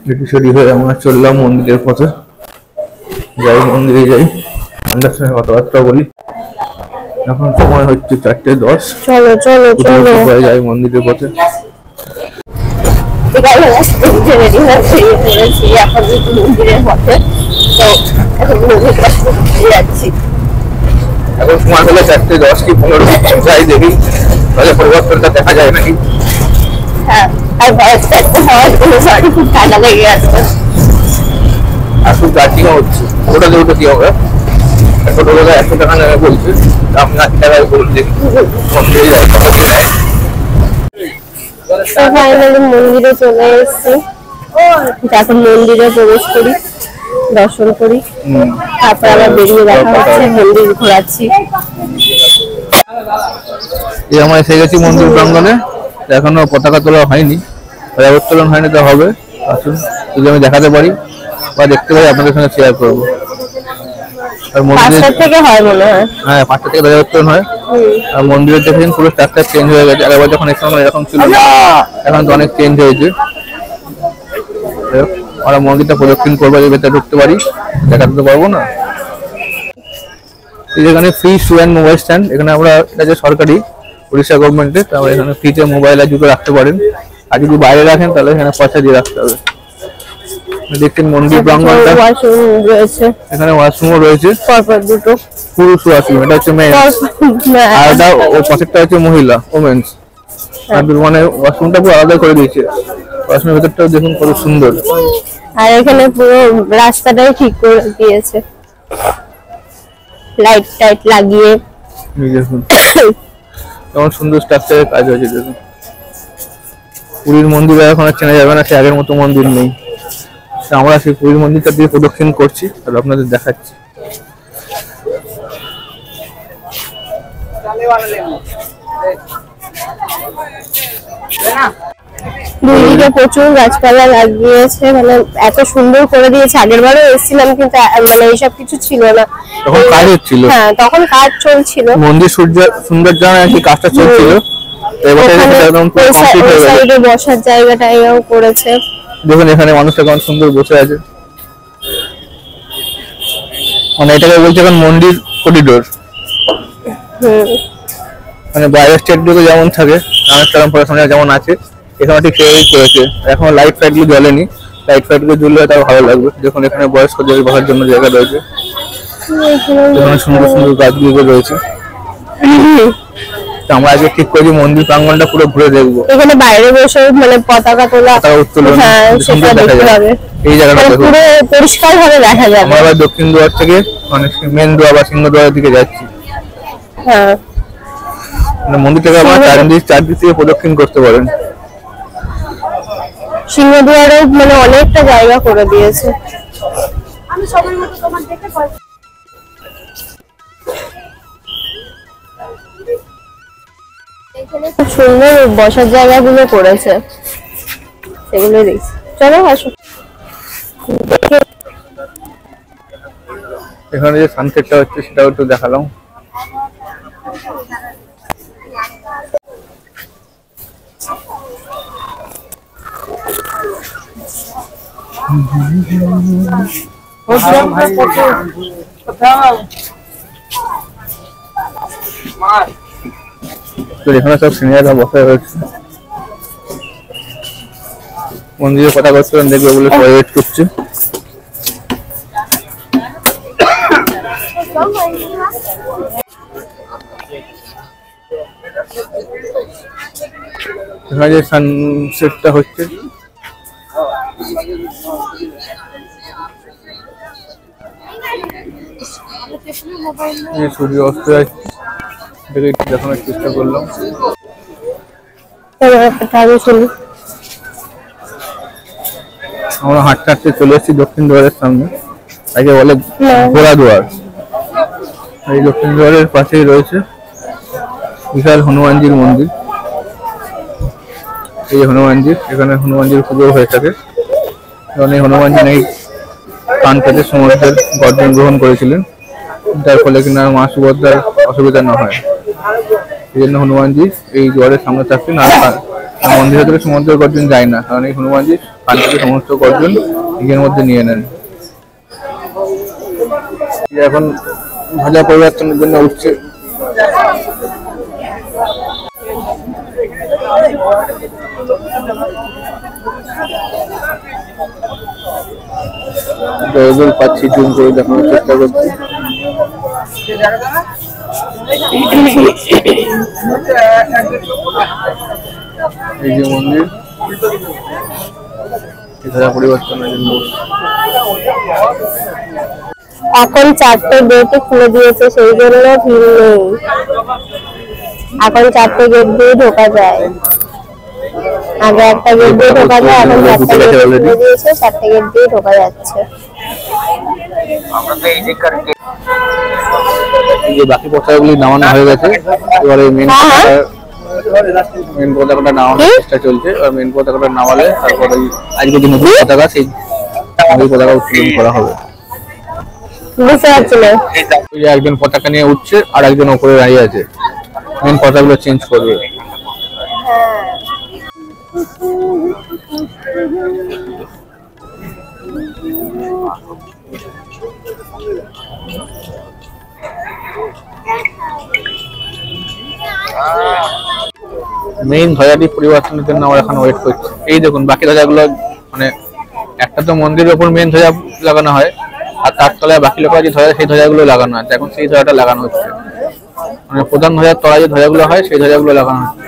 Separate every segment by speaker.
Speaker 1: Ready হয়ে আমরা চললাম মন্দিরের পথে। যাই মন্দিরে যাই, ঠান্ডার সময় কথাবার্তা বলি। এখন সময় হচ্ছে 4:10।
Speaker 2: চলো চলো চলো
Speaker 1: যাই মন্দিরের পথে। এখন সময় হলো 4:10 কি 15, যাই দেখি তাহলে পরিবর্তনটা দেখা যায় নাকি।
Speaker 2: হ্যাঁ, আর খুব ঠান্ডা লেগে গেছে
Speaker 1: আর খুব গাছিও হচ্ছে। ওটা যে ওটা কি হবে, ছোটবেলা 100 টাকা নেবে বলছে, আপনি 80 টাকায় বলুন দেখি মন্দিরে যাই।
Speaker 2: ফাইনালি মন্দিরে চলে এসেছি। এখন মন্দিরে প্রবেশ করি, দর্শন করি, তারপর আবার বেরিয়ে দেখা হচ্ছে। মন্দির ঘোরাচ্ছি।
Speaker 1: এই আমরা এসে গেছি মন্দির প্রাঙ্গণে। এখনো পতাকা তোলা হয়নি, উত্তোলন হয়নি, তো হবে। আসুন, যদি আমি দেখাতে পারি বা দেখতে পারি আপনাদের সঙ্গে শেয়ার করবো। আর মন্দির
Speaker 2: থেকে হয় মনে হয়,
Speaker 1: হ্যাঁ 5টা থেকে উত্তোলন হয়। আর মন্দিরের দেখেন পুরো স্ট্রাকচার চেঞ্জ হয়ে গেছে। আগেবার যখন এসেছিলাম এরকম ছিল না, এখন তো অনেক চেঞ্জ হয়েছে। আমরা মন্দিরটা প্রদক্ষিণ করবো, ভেতরে ঢুকতে পারি, দেখাতে তো পারবো না। এখানে free shoe and mobile stand. এখানে আমরা, এটা যে সরকারি উড়িষ্যা গভর্নমেন্টের, তারপরে এখানে ফ্রিতে মোবাইল আর জুতো রাখতে পারেন। আর যদি বাইরে রাখেন তাহলে এখানে পয়সা দিয়ে রাখতে হবে। দেখছেন মন্দির প্রাঙ্গণটা, এখানে ওয়াশরুমও রয়েছে,
Speaker 2: দুটো
Speaker 1: পুরুষ ওয়াশরুম। এটা হচ্ছে মেয়ে, আর এটা ও পাশেরটা হচ্ছে মহিলা, ওমেন্স। আর মানে ওয়াশরুমটা পুরো আলাদা করে দিয়েছে। ওয়াশরুমের ভেতরটাও দেখুন কত সুন্দর।
Speaker 2: আর এখানে পুরো রাস্তাটাই ঠিক করে দিয়েছে, লাইট টাইট লাগিয়ে।
Speaker 1: দেখুন কেমন সুন্দর স্ট্রাকচারের কাজ হয়েছে। দেখুন পুরীর মন্দিরে এখন আর চেনা যাবে না, সে আগের মতো মন্দির নেই। আমরা সেই পুরীর মন্দিরটা দিয়ে প্রদক্ষিণ করছি আর আপনাদের দেখাচ্ছি।
Speaker 2: দুইদিকে প্রচুর গাছপালা লাগিয়েছে, মানে এত সুন্দর করে দিয়েছে। আগের বারও এসেছিলাম কিন্তু মানে এইসব কিছু ছিল না,
Speaker 1: তখন কাজ হচ্ছিল।
Speaker 2: হ্যাঁ, তখন কাজ চলছিল।
Speaker 1: মন্দির সৌন্দর্যায়ন আর কি কাজটা চলছিল।
Speaker 2: বসার জায়গাটাও করেছে।
Speaker 1: দেখুন এখানে মানুষটা কেমন সুন্দর বসে আছে। মানে এটাকে বলছে এখন মন্দির করিডোর। মানে বাইরের স্টেট গুলো যেমন থাকে, রামেশ্বরম পড়াশোনা যেমন আছে, এখানে ঠিক সেই করেছে। এখন লাইট ফাইট গুলো জ্বলেনি, লাইট ফাইট গুলো জ্বললে তাও ভালো লাগবে। দেখুন এখানে বয়স্কদের বসার জন্য জায়গা রয়েছে, এখানে সুন্দর সুন্দর গাছগুলো রয়েছে। আমরা আগে ঠিক করেছি মন্দির প্রাঙ্গণটা পুরো ঘুরে দেখবো।
Speaker 2: এখানে বাইরে বসে মানে পতাকা তোলা,
Speaker 1: উত্তোলন,
Speaker 2: সেটা দেখতে হবে।
Speaker 1: এই জায়গাটা
Speaker 2: পুরো পরিষ্কার ভাবে দেখা যাবে।
Speaker 1: আমরা আবার দক্ষিণ দুয়ার থেকে মানে মেন দুয়ার বা সিংহ দুয়ারের দিকে যাচ্ছি।
Speaker 2: হ্যাঁ,
Speaker 1: মন্দির থেকে আপনারা চারদিক থেকে প্রদক্ষিণ করতে পারেন।
Speaker 2: সিংহদুয়ারেও মানে অনেকটা জায়গা করে দিয়েছে। আমি সবার মতো তোমার দেখে এখানে খুব সুন্দর বসার জায়গাগুলো করেছে, সেগুলো দেখছি। চলো আসো।
Speaker 1: এখানে যে সানসেটটা হচ্ছে সেটাও একটু দেখালাম। এখানে সব সিনিয়ররা বসে রয়েছে, মন্দিরে কথা বলছিলেন, দেখবে বলে সবাই ওয়েট করছে। এখানে যে সানসেটটা হচ্ছে, সূর্য অস্ত যাচ্ছে, এটাকে একটু দেখানোর চেষ্টা করলাম। আমরা হাঁটতে হাঁটতে চলে এসেছি দক্ষিণ দুয়ারের সামনে, তাকে বলে ঘোড়া দুয়ার। এই দক্ষিণ দুয়ারের পাশেই রয়েছে বিশাল হনুমানজির মন্দির। এই হনুমানজির, এখানে হনুমানজির পুজো হয়ে থাকে। কারণ এই হনুমানজি নাকি কান কেটে সমুদ্রের গর্জন গ্রহণ করেছিলেন, যার ফলে কিনা মা সুভদ্রার অসুবিধা না হয়। এই জন্য হনুমানজি এই দুয়ারের সামনে থাকতেন, আর মন্দির ভেতরে সমুদ্রের গর্জন যায় না, কারণ এই হনুমানজি কান থেকে সমস্ত গর্জন নিজের মধ্যে নিয়ে নেন। এখন ধ্বজা পরিবর্তনের জন্য উঠছে। জয়গুল পাচ্ছি, জুম করে দেখানোর চেষ্টা করছি। এই যে মন্দির পরিবর্তনের জন্য
Speaker 2: এখন 4টে গেট খুলে দিয়েছে, সেই জন্য ভিড় নেই। এখন 4টে গেট দিয়ে ঢোকা যায়, আগে একটা গেট দিয়ে ঢোকা যায়, এখন 4টে গেট খুলে দিয়েছে, 4টে গেট দিয়ে ঢোকা যাচ্ছে।
Speaker 1: এই যে বাকি পতাকাগুলি নামানো হয়ে গেছে, এবারে মেন পতাকাটা নামানোর চেষ্টা চলছে। মেন পতাকাটা নামালে তারপরে আজকে যে নতুন পতাকা, সেই পতাকা উত্তোলন করা হবে।
Speaker 2: বুঝতে পারছি না,
Speaker 1: একজন পতাকা নিয়ে উঠছে আর একজন উপরে দাঁড়িয়ে আছে, মেন পতাকাগুলো চেঞ্জ করবে। মেইন ধ্বজাটি পরিবর্তনের জন্য আমরা এখন ওয়েট করছি। এই দেখুন বাকি ধ্বজাগুলো, মানে একটা তো মন্দিরের উপর মেইন ধ্বজা লাগানো হয়, আর তার তলায় বাকি লোকেরা যে ধ্বজা, সেই ধ্বজাগুলো লাগানো আছে। এখন সেই ধ্বজাটা লাগানো হচ্ছে, মানে প্রধান ধ্বজার তলায় যে ধ্বজাগুলো হয় সেই ধ্বজাগুলো লাগানো হচ্ছে।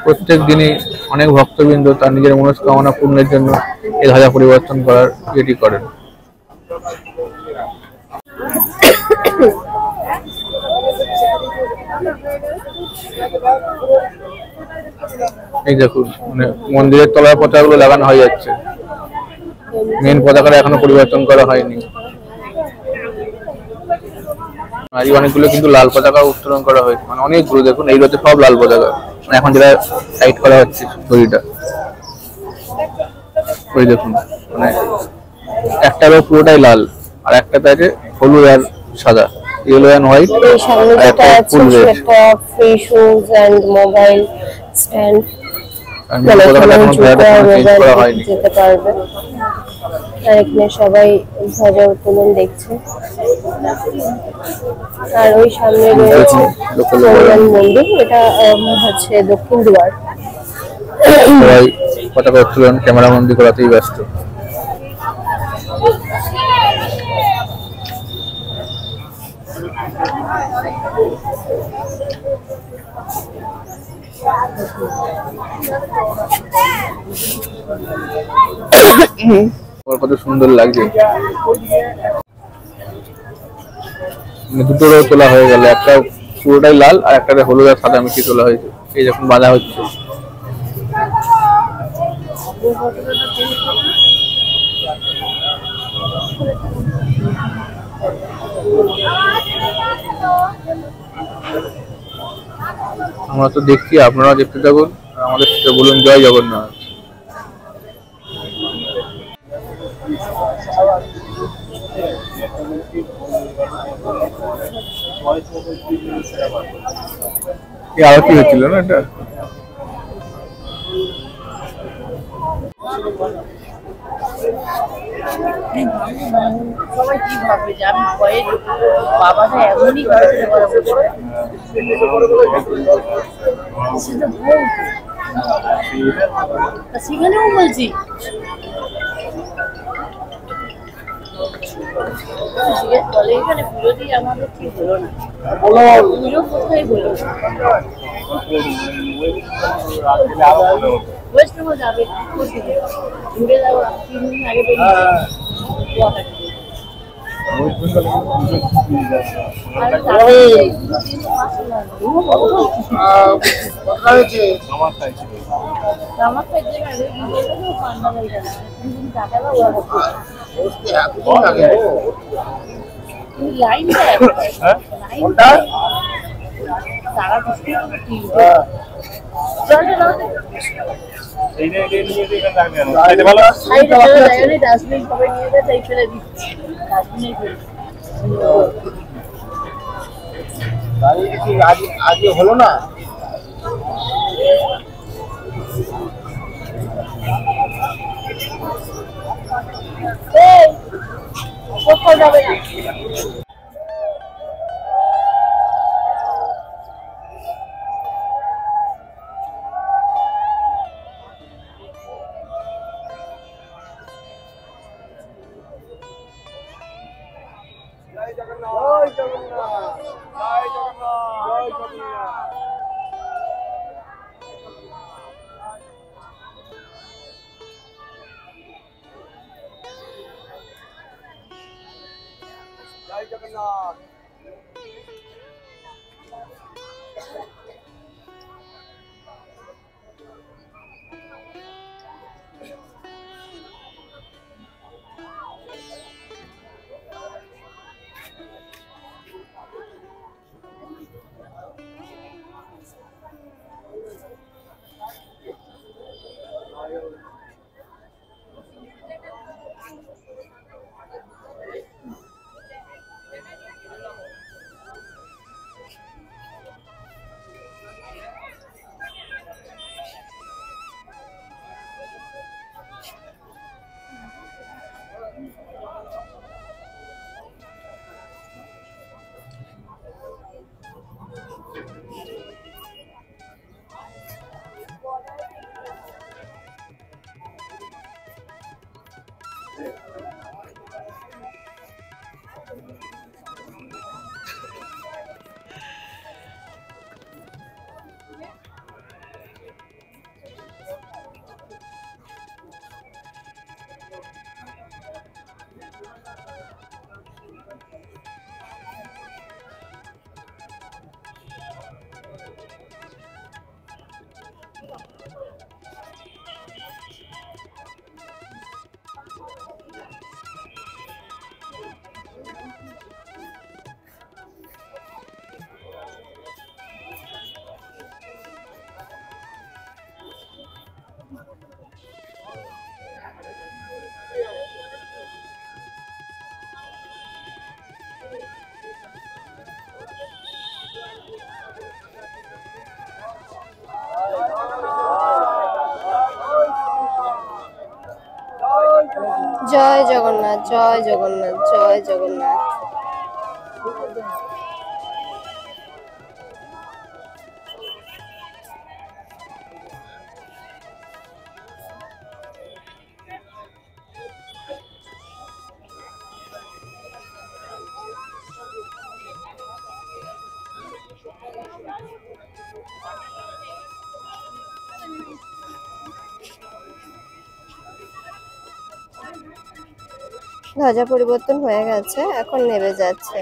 Speaker 1: প্রত্যেক দিনই অনেক ভক্তবৃন্দ তার নিজের মনস্কামনা পূর্ণের জন্য এই ধ্বজা পরিবর্তন করার ইয়েটি করেন। এই দেখুন, মানে মন্দিরের তলার পতাকাগুলো লাগানো হয়ে যাচ্ছে, মেন পতাকাটা এখনো পরিবর্তন করা হয়নি। আজ অনেকগুলো কিন্তু লাল পতাকা উত্তোলন করা হয়েছে, মানে অনেকগুলো। দেখুন এই রোতে সব লাল পতাকা, মানে এখন যেটা সাইড করা হচ্ছে দড়িটা, ওই দেখুন, মানে একটা রো পুরোটাই লাল, আর একটাতে আছে হলুদ আর সাদা, ইয়েলো এন্ড হোয়াইট।
Speaker 2: এই সামনে যেটা আছে সেটা free shoes and mobile stand, মানে যেতে পারবে। আর এখানে সবাই ধ্বজা উত্তোলন দেখছে। আর ওই সামনে রয়েছে হনুমান মন্দির, এটা হচ্ছে দক্ষিণ দুয়ার।
Speaker 1: সবাই পতাকা উত্তোলন ক্যামেরা বন্দি করাতেই ব্যস্ত। কত সুন্দর লাগছে, দুটো রো তোলা হয়ে গেল, একটা পুরোটাই লাল আর একটা হলুদ আর সাদা মিশিয়ে তোলা হয়েছে। এই যখন বাঁধা হচ্ছে, আমরা তো দেখছি, আপনারা দেখতে থাকুন, আমাদের সাথে বলুন জয় জগন্নাথ। আরতি হচ্ছিল না এটা,
Speaker 3: সবাই কি ভাববে যে আমি ভয়ে বাবাটা এমনই সেখানেও বলছি এখানে পুরোটি আমাদের ঠিক হলো না, পুরো কোথায় হলো বৈষ্ণব যাবে ঘুরে যাওয়া 3 দিন আগে ডাস্টবিন সবাই নিয়ে যায়, তাই ফেলে দিচ্ছি, ডাস্টবিনে ফেলে
Speaker 4: আগে হলো না
Speaker 3: কোথাও যাবে না।
Speaker 2: জয় জগন্নাথ, জয় জগন্নাথ, জয় জগন্নাথ। ধ্বজা পরিবর্তন হয়ে গেছে, এখন নেমে যাচ্ছে।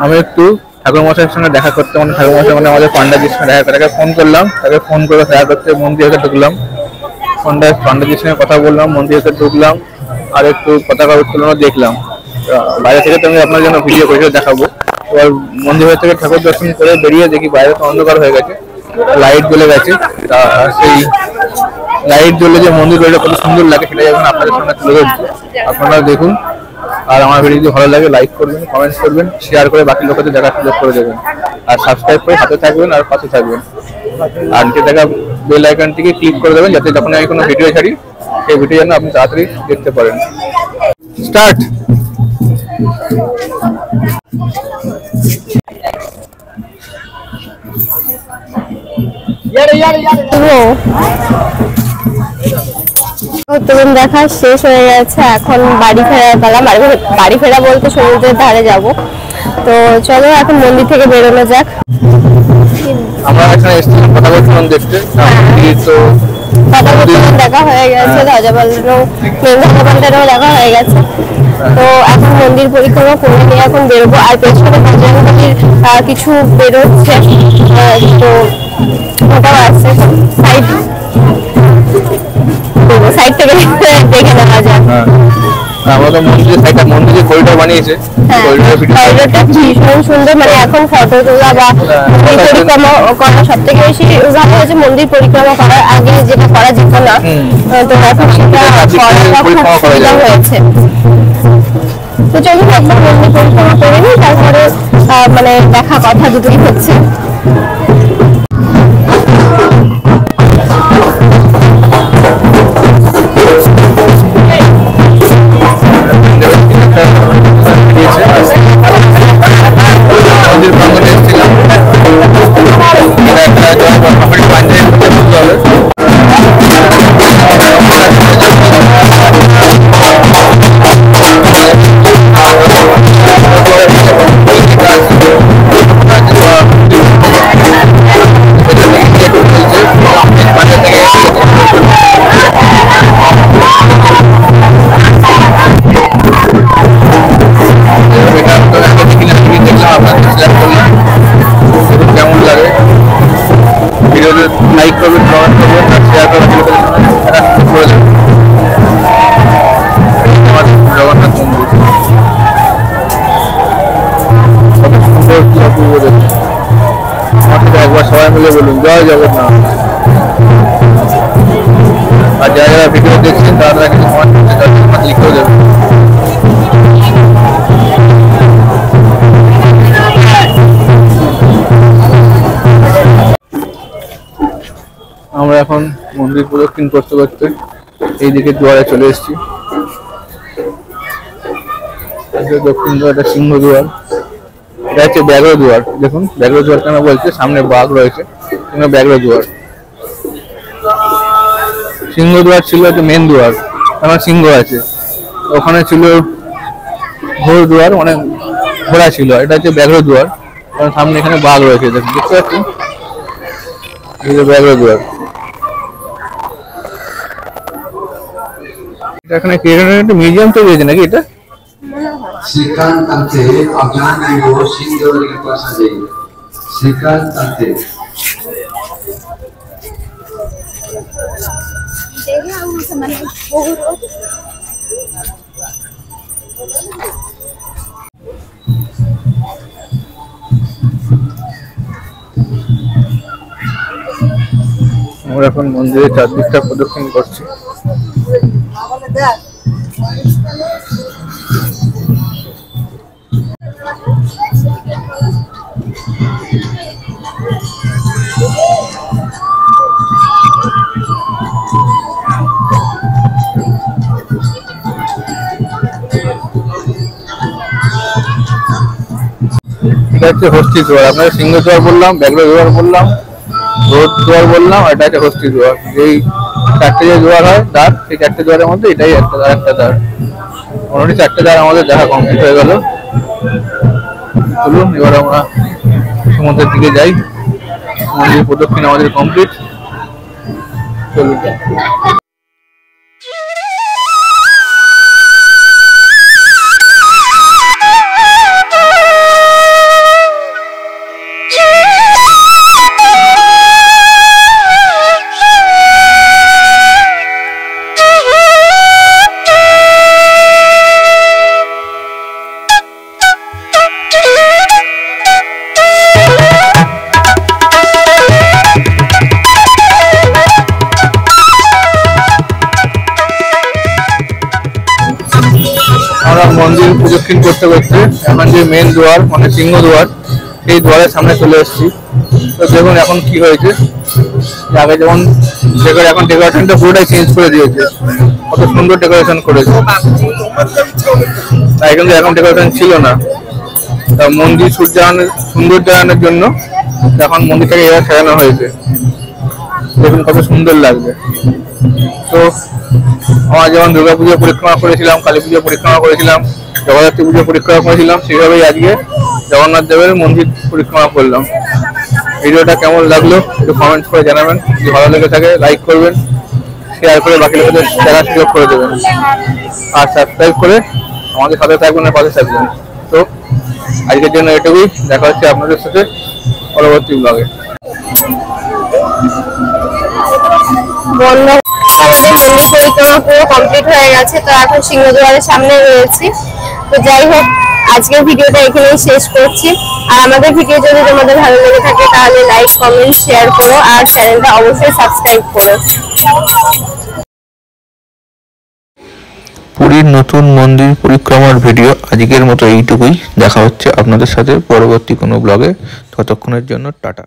Speaker 1: আমি একটু ঠাকুর মশাইয়ের সঙ্গে দেখা করতে, মানে ঠাকুর মশাই মানে আমাদের পান্ডাজির সঙ্গে দেখা, তাকে ফোন করলাম, তাকে ফোন করে দেখা করতে মন্দিরে ঢুকলাম। পান্ডাজির সঙ্গে কথা বললাম, মন্দিরে ঢুকলাম, আর একটু পতাকা উত্তোলনও দেখলাম। বাইরে থেকে তো আমি আপনার জন্য ভিডিও করে দেখাবো। এবার মন্দির থেকে ঠাকুর দর্শন করে বেরিয়ে দেখি বাইরে তো অন্ধকার হয়ে গেছে, লাইট জ্বলে গেছে। সেই লাইট জ্বলে যে মন্দির বাড়িটা কত সুন্দর লাগে সেটা এখন আপনাদের সামনে তুলে ধরছি, আপনারা দেখুন। আর আমার ভিডিও যদি ভালো লাগে লাইক করবেন, কমেন্ট করবেন, শেয়ার করে বাকি লোকেদের দেখার সুযোগ করে দেবেন। আর সাবস্ক্রাইব করে হাতে থাকবেন আর পাশে থাকবেন। আর নিচে থাকা বেল আইকনটিকে ক্লিক করে দেবেন যাতে যখন আমি কোনো ভিডিও ছাড়ি সেই ভিডিও যেন আপনি তাড়াতাড়ি দেখতে পারেন। স্টার্ট।
Speaker 2: তরুণ দেখা শেষ হয়ে গেছে, এখন বাড়ি ফেরার পালা। বাড়ি ফেরা বলতে সমুদ্রের ধারে যাব। তো চলো এখন মন্দির থেকে বেরোনো যাক।
Speaker 1: আমরা এখানে এসেছিলাম কথা বলছিলাম দেখতে, তো
Speaker 2: কথা বলছিলাম, দেখা হয়ে গেছে, ধ্বজা পাল্টানো, মেন ধ্বজা পাল্টানোও দেখা হয়ে গেছে। তো এখন মন্দির পরিক্রমা করে নিয়ে এখন বেরোবো। আর পেছনে বজরংবলীর কিছু বেরোচ্ছে, তো ওটাও আসছে। সাইড থেকে দেখে নেওয়া যায়।
Speaker 1: আমাদের মন্দিরে করিডোর বানিয়েছে,
Speaker 2: করিডোরটা ভীষণ সুন্দর। মানে এখন ফটো তোলা বা পরিক্রমা করা সব থেকে বেশি ভালো হয়েছে মন্দির পরিক্রমা করার আগে যেটা করা যেত না, তো এখন সেটা করাটা খুব সুবিধা হয়েছে। তো চলুন একবার মন্দির পরিক্রমা করে নিই, তারপরে মানে দেখা কথা দুটোই হচ্ছে।
Speaker 1: মন্দির প্রাঙ্গণে এসেছিলাম, কেমন লাগে ভিডিওতে লাইক করবেন, কমেন্ট করবেন আর শেয়ার করবেন করে দেবেন। আমাদের জগন্নাথ মন্দির কত সুন্দর, কি অপূর্ব দেখুন। আমার সাথে একবার সবাই মিলে বলুন জয় জগন্নাথ। আর যারা যারা ভিডিও দেখছেন তারা কিছু কমেন্ট করতে জগন্নাথ লিখেও দেবেন। আমরা এখন মন্দির প্রদক্ষিণ করতে করতে এইদিকে দুয়ারে চলে এসেছি। দক্ষিণ দুয়ার, এটা সিংহ দুয়ার, এটা হচ্ছে ব্যাঘ্র দুয়ার। দেখুন ব্যাঘ্র দুয়ার কেন বলছে, সামনে বাঘ রয়েছে, ব্যাঘ্র দুয়ার। সিংহ দুয়ার ছিল হচ্ছে মেন দুয়ার, এখন সিংহ আছে। ওখানে ছিল ঘোর দুয়ার, মানে ঘোড়া ছিল। এটা হচ্ছে ব্যাঘ্র দুয়ার, কারণ সামনে এখানে বাঘ রয়েছে। দেখুন দেখতে পাচ্ছি, ব্যাঘ্র দুয়ার। এখানে একটা মিউজিয়াম তৈরি হয়েছে নাকি এটা?
Speaker 5: শ্রীকান্তে অজ্ঞানী ও সিন্ধুরের প্রাসাদে শ্রীকান্তে
Speaker 1: আমরা এখন মন্দিরের চারদিকটা প্রদক্ষিণ করছি। এটা হচ্ছে হস্তি দুয়ার। আপনাদের সিংহ দুয়ার বললাম, ব্যাঘ্র দুয়ার বললাম, রোড দুয়ার বললাম, এটা হচ্ছে হস্তি দুয়ার। এই চারটে যে দুয়ার হয় দ্বার, সেই চারটে দুয়ারের মধ্যে এটাই একটা দ্বার, একটা দ্বার। মোটামুটি চারটে দ্বার আমাদের দেখা কমপ্লিট হয়ে গেল। চলুন এবার আমরা সমুদ্রের দিকে যাই। মন্দির প্রদক্ষিণ আমাদের কমপ্লিট। চলুন। করতে করতে এখন যে মেন দুয়ার মানে সিংহ দুয়ার, সেই দুয়ারের সামনে চলে এসেছি। তো দেখুন এখন কি হয়েছে, আগে যেমন এখন ডেকোরেশনটা পুরোটাই চেঞ্জ করে দিয়েছে, কত সুন্দর ডেকোরেশন করেছে। তাই কিন্তু এখন ডেকোরেশন ছিল না, তা মন্দির সৌন্দর্যায়নের জন্য এখন মন্দিরটাকে এভাবে সাজানো হয়েছে। দেখুন কত সুন্দর লাগবে। তো আমরা যেমন দুর্গাপুজো পরিক্রমা করেছিলাম, কালী পুজো পরিক্রমা করেছিলাম, জগদ্ধাত্রী পুজো পরিক্রমা করেছিলাম, সেভাবেই আজকে জগন্নাথ দেবের মন্দির পরিক্রমা করলাম। ভিডিওটা কেমন লাগলো একটু কমেন্ট করে জানাবেন। যদি ভালো লেগে থাকে লাইক করবেন, শেয়ার করে বাকি লোকেদের দেখার সুযোগ করে দেবেন, আর সাবস্ক্রাইব করে আমাদের সাথে থাকবেন আর পাশে থাকবেন। তো আজকের জন্য এটুকুই, দেখা হচ্ছে আপনাদের সাথে পরবর্তী ব্লগে।
Speaker 2: আমাদের মন্দির পরিক্রমা পুরো কমপ্লিট হয়ে গেছে, তো এখন সিংহদ্বারের সামনে রয়েছি। তো যাই হোক, আজকের ভিডিওটা এখানেই শেষ করছি। আর আমাদের ভিডিও যদি তোমাদের ভালো লেগে থাকে তাহলে লাইক, কমেন্ট, শেয়ার করো, আর চ্যানেলটা অবশ্যই সাবস্ক্রাইব করো।
Speaker 1: পুরীর নতুন মন্দির পরিক্রমার ভিডিও আজকের মতো এইটুকুই। দেখা হচ্ছে আপনাদের সাথে পরবর্তী কোনো ব্লগে। ততক্ষণের জন্য টাটা।